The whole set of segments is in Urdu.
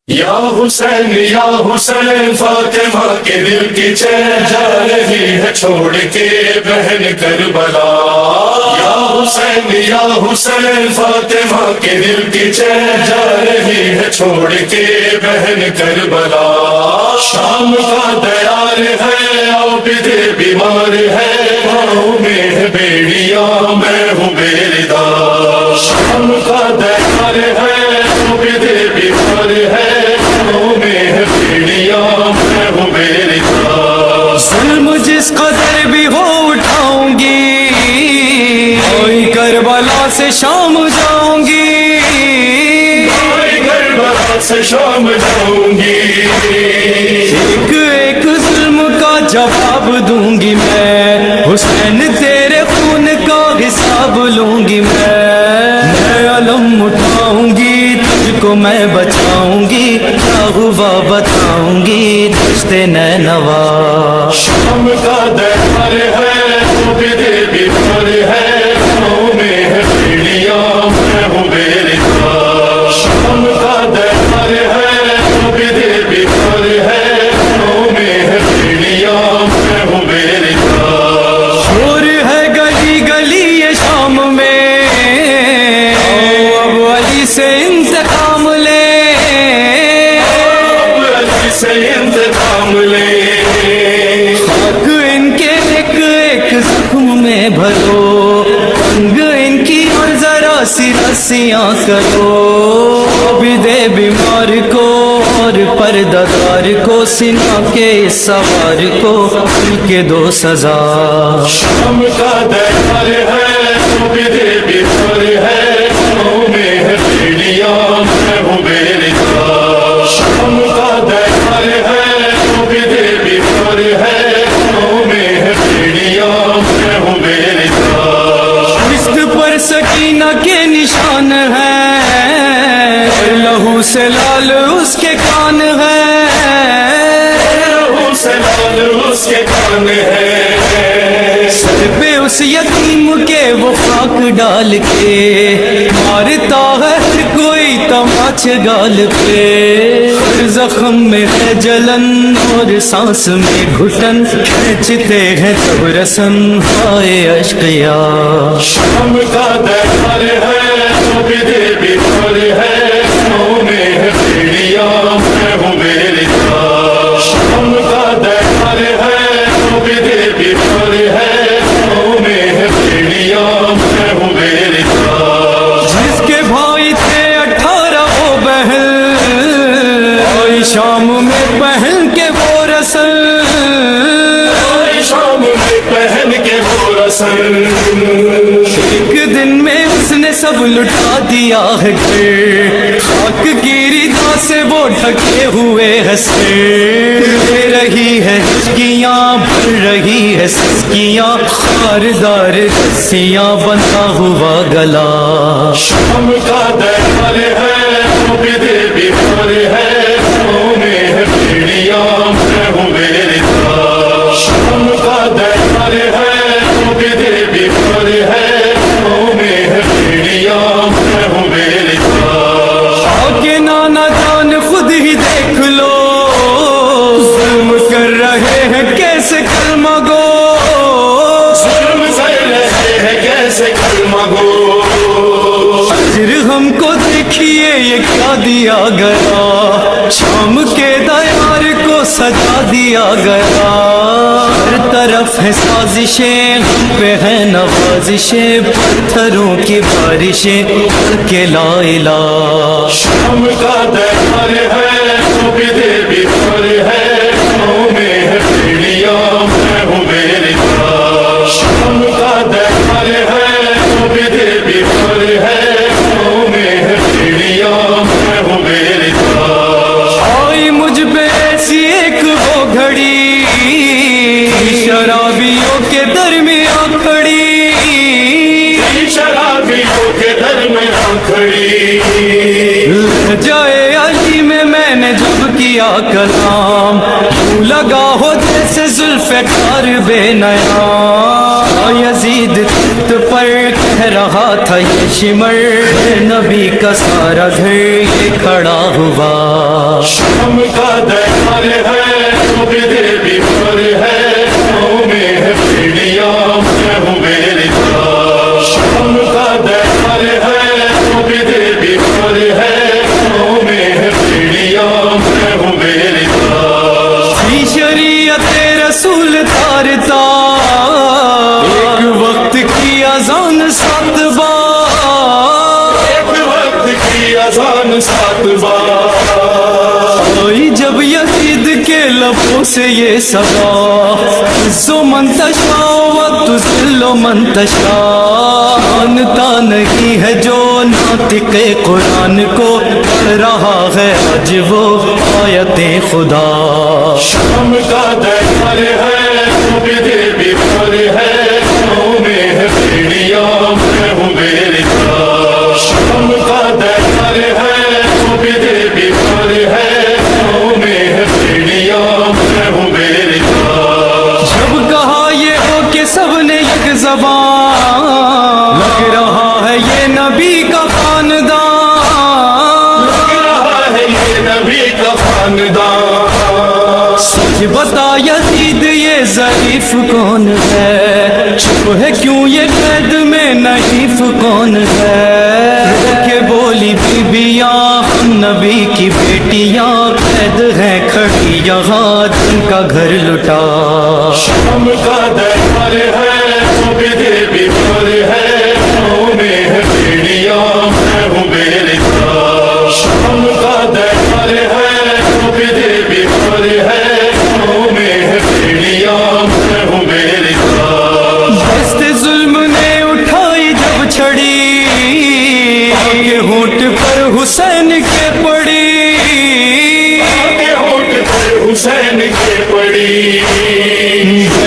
یا حسین فاطمہ کے دل کی چین جا رہی ہے چھوڑ کے بہن کربلا۔ یا حسین فاطمہ کے دل کی چین جا رہی ہے چھوڑ کے بہن کربلا۔ شام کا دیار ہے عابد بیمار ہے، پاؤں میں ہے بیڑیاں میں ہوں بیدار۔ شام کا دیار ہے عابد بیمار ہے، ظلم جس قدر بھی ہو اٹھاؤں گی، کوئی کربلا سے شام جاؤں گی، کوئی کربلا سے شام جاؤں گی۔ ایک ایک ظلم کا جواب دوں گی میں، حسین تیرے خون کا حساب لوں گی میں علم اٹھاؤں گی، تجھ کو میں بچاؤں گی، کیا ہوا بتاؤں گی دشت نینوا۔ شام کا دیار ہے عابد بیمار ہے، پاؤں میں ہے بیڑیاں میں ہوں بیدار۔ شام کا دیار ہے عابد بیمار ہے، پاؤں میں ہے بیڑیاں میں ہوں بیدار۔ شور ہے گلی گلی یہ شام میں، اب علی سے انتقام لے، اب علی سے انتقام لے۔ خاک ان کے ایک ایک زخم میں بھرو، تنگ ان کی اور ذرا سی رسیاں کرو، عابد بیمار کو اور پردہ دار کو، سنا کے سوار کو ان کے دو سزا۔ شام کا دیار ہے عابد بیمار ہے، پاؤں میں ہے بیڑیاں میں ہوں بیدار۔ شام کا دیار ہے عابد بیمار ہے، پاؤں میں ہے بیڑیاں میں ہوں بیدار۔ عشق پر سکینہ کے نشان ہیں، لہو سے لال اس کے کان ہیں، لہو سے لال اس کے کان ہے۔ سر پہ اس یتیم کے وہ خاک ڈال کے، مارتا ہے ہر کوئی تماچ گال پہ، ہر زخم میں ہے جلن اور سانس میں گھٹن، کھینچتے ہیں تب رسن ہائے اشقیا۔ شام کا دیار ہے عابد بیمار ہے، پاؤں میں ہے بیڑیاں میں ہوں بیدار۔ شام کا دیار ہے عابد بیمار ہے، پاؤں میں ہے بیڑیاں میں ہوں بیدار۔ جس کے بھائی تھے 18 وہ بہن، آئی شام میں پہن کے وہ رسل، آئی شام میں پہن کے وہ رسل۔ ایک دن میں اس نے سب لٹا دیا ہے گھر، خاک کی ریتا سے وہ ڈھکے ہوئے ہنسے، لے رہی ہے ہچکیاں بھر رہی ہے سسکیاں، خاردار رسیاں بندھا ہوا گلا۔ شام کا دیار ہے عابد بیمار ہے، پاؤں میں ہے بیڑیاں میں ہوں بیدار۔ شام کا دیار ہے عابد بیمار ہے، پاؤں میں ہے بیڑیاں میں ہوں بیدار۔ آگے نانا جان خود ہی دیکھ لو، ظلم کر رہے ہیں کیسے کلمہ گو، ظلم کر رہے ہیں کیسے کلمہ گو۔ پھر ہم کو دیکھیے یہ کیا دیا گیا، شام کے دیار کو سجا دیا گیا، ہر طرف ہے سازشیں ہم پہ ہے نوازشیں، پتھروں کی بارشیں کے لا الہ۔ شام کا دیار ہے عابد بیمار ہے، پاؤں میں ہے بیڑیاں میں ہوں بیدار۔ شام کا دیار ہے عابد بیمار ہے، پاؤں میں ہے بیڑیاں میں ہوں بیدار۔ آئی مجھ پہ ایسی ایک وہ گھڑی، شرابیوں کے درمیان کھڑی، شرابیوں کے درمیان کھڑی۔ جائے علی میں نے جب کیا کلام، یوں لگا ہو جیسے ذوالفقار بے نیام، یزید خط پر کہہ رہا تھا یہ شمر نبی کا سارا گھر یہ کھڑا ہوا شام کا دیار ہے تو بھی پر ہے پاؤں میں ہے پیڑیاں میں ہوں میری طرح شام کا دیار ہے تو بھی پر ہے پاؤں میں ہے پیڑیاں میں ہوں میری طرح فی شریعت رسول تارتا ایک وقت کی اذان 7 بار ایک وقت کی اذان 7 بار آئی جب یزید کے لبوں سے یہ صدا زو منتشا و تذل منتشا مانتا نہیں ہے جو ناطق قرآن کو پڑھ رہا ہے آج وہ آیت خدا شام کا دیار ہے تو بھی پر ہے پاؤں میں ہے پیڑیاں میں ہوں میری طرح شام کا دیار ہے تو بھی پر ہے پاؤں میں ہے پیڑیاں میں ہوں میری طرح جب کہا یہ ہو کہ سب نے یک زبان لگ رہا ہے یہ نبی کا خاندان لگ رہا ہے یہ نبی کا خاندان سچ بتا یزید یہ ضعیف کون ہے چپ ہے کیوں یہ قید میں نحیف کون ہے کہ بولی بیبیاں ہم نبی کی بیٹیاں قید ہیں کھڑی یہاں جن کا گھر لٹا شام کا دیار ہے تو بھی پر ہے پاؤں میں ہے پیڑیاں میں ہوں میری طرح شام کا دیار ہے تو بھی پر ہے پاؤں میں ہے پیڑیاں میں ہوں میری طرح دست ظلم نے اٹھائی جب چھڑی آگے ہونٹ پر حسین کے پڑی آگے ہونٹ پر حسین کے پڑی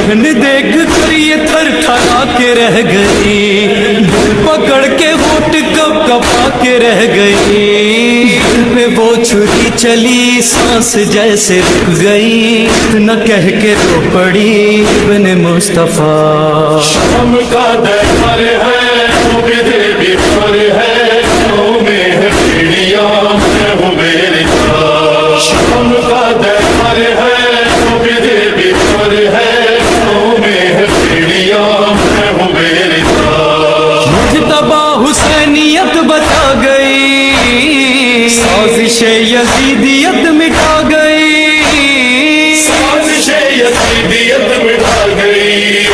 بہن دیکھ کر یہ تھر تھرا کے رہ گئی دل پکڑ کے ہونٹ کپ کپا کے رہ گئی دل پہ وہ چھری چلی سانس جیسے رک گئی نہ کہہ کے رو پڑی ابن مصطفیٰ شام کا دیار ہے تو بھی پر ہے پاؤں میں ہے پیڑیاں میں ہوں میری طرح شام کا دیار ہے تو بھی پر ہے پاؤں میں ہے پیڑیاں میں ہوں میری طرح مجتبی حسینیت بتا گئی سازش یزیدیت مٹا گئی سازش یزیدیت مٹا گئی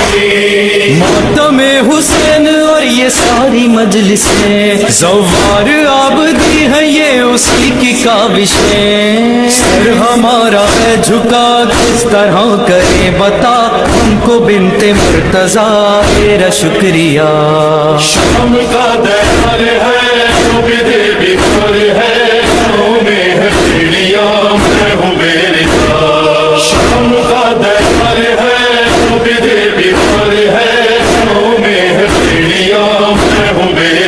ماتم حسین اور یہ ساری مجلسیں زوار عابدی ہے یہ اسی کی کاوشیں سر ہمارا ہے جھکا کس طرح کرے بتا ہم کو بنت مرتضیٰ تیرا شکریہ شام کا دیار ہے تو بھی پر ہے پاؤں میں ہے پیڑیاں میں ہوں میری طرح شام کا دیار ہے تو بھی پر ہے پاؤں میں ہے پیڑیاں میں ہوں میری